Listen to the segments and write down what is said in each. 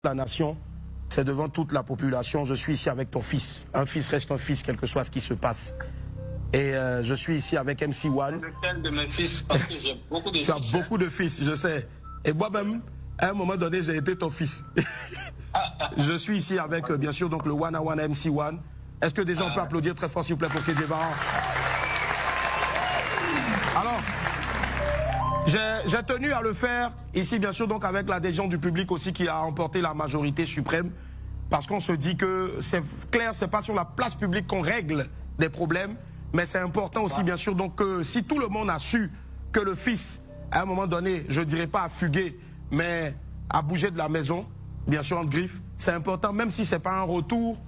la nation, c'est devant toute la population. Je suis ici avec ton fils. Un fils reste un fils, quel que soit ce qui se passe. Et je suis ici avec MC1. Lequel de mes fils? Parce que j'ai beaucoup de fils. Tu as beaucoup de fils, je sais. Et moi-même, à un moment donné, j'ai été ton fils. Je suis ici avec, bien sûr, donc le One on One MC1. Est-ce que déjà on peut applaudir très fort, s'il vous plaît, pour Kedjevara? Alors, j'ai tenu à le faire ici, bien sûr, donc avec l'adhésion du public aussi qui a emporté la majorité suprême. Parce qu'on se dit que c'est clair, c'est pas sur la place publique qu'on règle des problèmes. Mais c'est important aussi, bien sûr, donc que si tout le monde a su que le fils, à un moment donné, je dirais pas à fuguer, mais à bouger de la maison, bien sûr, en griffe, c'est important, même si c'est pas un retour,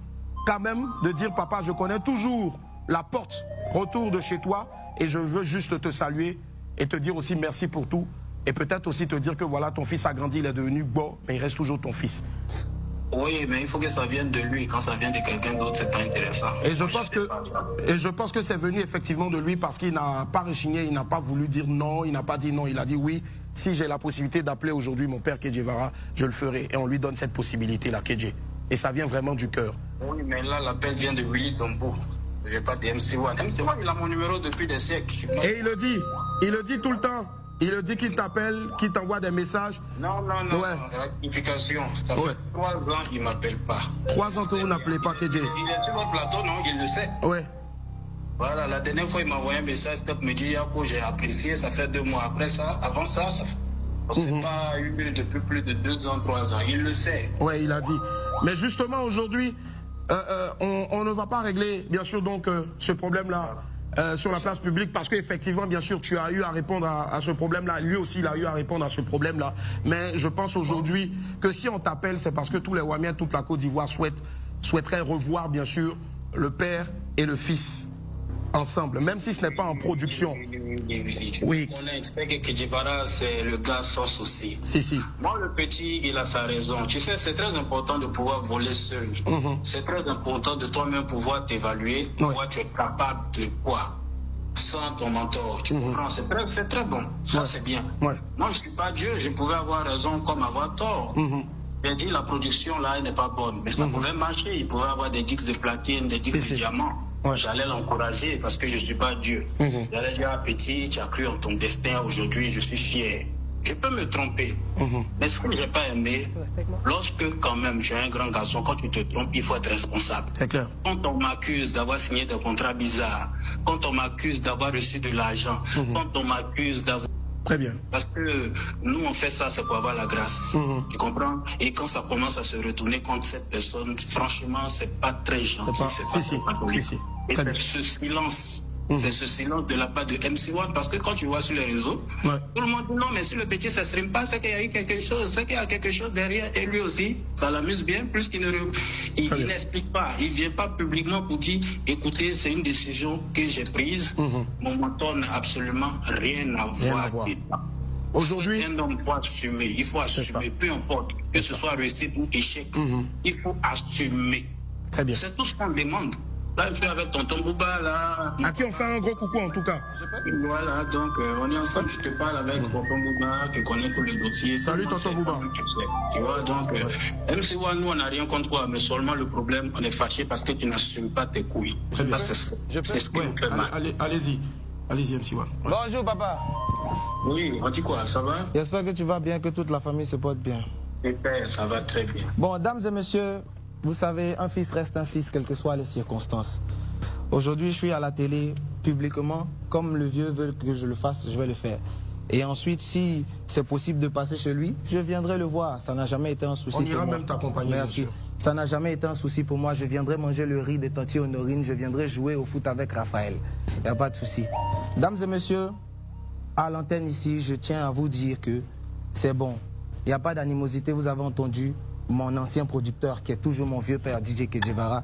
quand même, de dire, papa, je connais toujours la porte, retour de chez toi, et je veux juste te saluer et te dire aussi merci pour tout, et peut-être aussi te dire que voilà, ton fils a grandi, il est devenu beau, mais il reste toujours ton fils. Oui, mais il faut que ça vienne de lui. Quand ça vient de quelqu'un d'autre, c'est pas intéressant. Et je pense que c'est venu effectivement de lui parce qu'il n'a pas rechigné, il n'a pas voulu dire non, il n'a pas dit non, il a dit oui. Si j'ai la possibilité d'appeler aujourd'hui mon père Kedjevara, je le ferai. Et on lui donne cette possibilité-là, Kedje. Et ça vient vraiment du cœur. Oui, mais là, l'appel vient de Willy Dombo. Je n'ai pas de MC1. MC1, il a mon numéro depuis des siècles. Et il le dit tout le temps. Il le dit qu'il t'appelle, qu'il t'envoie des messages. Non, rectification. Ça fait 3 ans, il ne m'appelle pas. 3 ans que vous n'appelez pas Kedje. Il est sur votre plateau, non? Il le sait. Ouais. Voilà, la dernière fois, il m'a envoyé un message, Stop me dit, Yako, j'ai apprécié, ça fait 2 mois. Après ça, avant ça, on ne s'est pas eu depuis plus de 2 ans, 3 ans. Il le sait. Ouais, il a dit. Mais justement, aujourd'hui, on ne va pas régler, bien sûr, donc, ce problème-là. Sur la place publique, parce qu'effectivement, bien sûr, tu as eu à répondre à ce problème-là. Lui aussi, il a eu à répondre à ce problème-là. Mais je pense aujourd'hui que si on t'appelle, c'est parce que tous les Wamiens, toute la Côte d'Ivoire souhaiteraient revoir, bien sûr, le père et le fils ensemble, même si ce n'est pas en production. Oui. On a expliqué que Kedjevara, c'est le gars sans souci. Si. Moi, le petit, il a sa raison. Tu sais, c'est très important de pouvoir voler seul. C'est très important de toi-même pouvoir t'évaluer, pouvoir tu es capable de quoi sans ton mentor. Tu comprends? C'est très bon. Ça, c'est bien. Moi, je ne suis pas Dieu. Je pouvais avoir raison comme avoir tort. J'ai dit, la production, là, elle n'est pas bonne. Mais ça pouvait marcher. Il pouvait avoir des disques de platine, des disques de diamant. J'allais l'encourager parce que je ne suis pas Dieu. J'allais dire, petit, tu as cru en ton destin, aujourd'hui je suis fier. Je peux me tromper. Mais ce que je n'ai pas aimé, lorsque quand même j'ai un grand garçon, quand tu te trompes, il faut être responsable. C'est clair. Quand on m'accuse d'avoir signé des contrats bizarres, quand on m'accuse d'avoir reçu de l'argent, quand on m'accuse d'avoir... Très bien. Parce que nous, on fait ça, c'est pour avoir la grâce. Tu comprends? Et quand ça commence à se retourner contre cette personne, franchement, c'est pas très gentil. Si. Et c'est ce silence. C'est ce silence de la part de MC1, parce que quand tu vois sur les réseaux, tout le monde dit non, mais si le petit ne s'exprime pas, c'est qu'il y a eu quelque chose, c'est qu'il y a quelque chose derrière, et lui aussi, ça l'amuse bien, plus qu'il n'explique pas. Il ne vient pas publiquement pour dire, écoutez, c'est une décision que j'ai prise, mon mentor n'a absolument rien à voir. Aujourd'hui, un homme doit assumer, il faut assumer, peu importe, que ce soit réussite ou échec, il faut assumer. Très bien. C'est tout ce qu'on demande. Là, je suis avec tonton Bouba, là. À qui on fait un gros coucou, en tout cas. Voilà, donc on est ensemble. Je te parle avec tonton Bouba, qui connaît tous les dossiers. Salut, tonton Bouba. Tu vois, donc, MC1, nous, on n'a rien contre toi, mais seulement le problème, on est fâché parce que tu n'assumes pas tes couilles. Très bien. C'est ce qui nous fait mal. Allez-y, MC1. Bonjour, papa. Oui, on dit quoi, ça va? J'espère que tu vas bien, que toute la famille se porte bien. Super, ça va très bien. Bon, dames et messieurs, vous savez, un fils reste un fils, quelles que soient les circonstances. Aujourd'hui, je suis à la télé, publiquement, comme le vieux veut que je le fasse, je vais le faire. Et ensuite, si c'est possible de passer chez lui, je viendrai le voir. Ça n'a jamais été un souci pour moi. On ira même t'accompagner. Merci. Ça n'a jamais été un souci pour moi. Je viendrai manger le riz des tanti Honorine, je viendrai jouer au foot avec Raphaël. Il n'y a pas de souci. Dames et messieurs, à l'antenne ici, je tiens à vous dire que c'est bon. Il n'y a pas d'animosité, vous avez entendu mon ancien producteur, qui est toujours mon vieux père, DJ Kedjevara,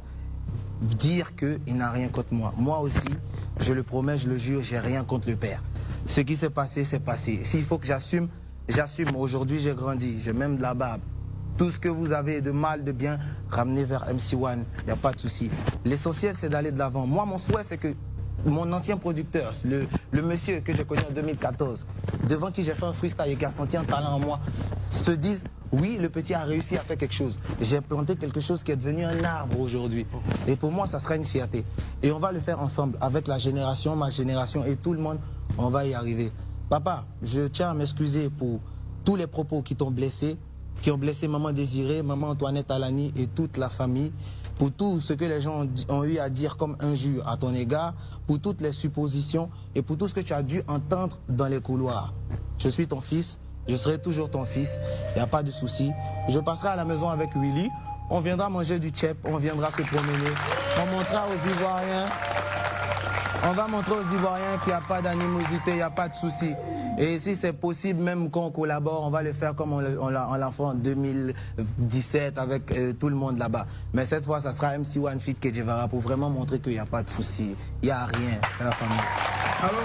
dire qu'il n'a rien contre moi. Moi aussi, je le promets, je le jure, j'ai rien contre le père. Ce qui s'est passé, c'est passé. S'il faut que j'assume, j'assume. Aujourd'hui, j'ai grandi, j'ai même de la barbe. Tout ce que vous avez de mal, de bien, ramenez vers MC1, il n'y a pas de souci. L'essentiel, c'est d'aller de l'avant. Moi, mon souhait, c'est que mon ancien producteur, le monsieur que j'ai connu en 2014, devant qui j'ai fait un freestyle et qui a senti un talent en moi, se dise... oui, le petit a réussi à faire quelque chose. J'ai planté quelque chose qui est devenu un arbre aujourd'hui. Et pour moi, ça sera une fierté. Et on va le faire ensemble, avec la génération, ma génération et tout le monde, on va y arriver. Papa, je tiens à m'excuser pour tous les propos qui t'ont blessé, qui ont blessé Maman Désirée, Maman Antoinette Alani et toute la famille, pour tout ce que les gens ont eu à dire comme injure à ton égard, pour toutes les suppositions et pour tout ce que tu as dû entendre dans les couloirs. Je suis ton fils, je serai toujours ton fils, il n'y a pas de souci. Je passerai à la maison avec Willy, on viendra manger du tchèp, on viendra se promener, on montrera aux Ivoiriens, on va montrer aux Ivoiriens qu'il n'y a pas d'animosité, il n'y a pas de souci. Et si c'est possible, même qu'on collabore, on va le faire comme on l'a fait en 2017 avec tout le monde là-bas. Mais cette fois, ça sera MC One Fit Kedjevara pour vraiment montrer qu'il n'y a pas de souci. Il n'y a rien, c'est la famille. Alors,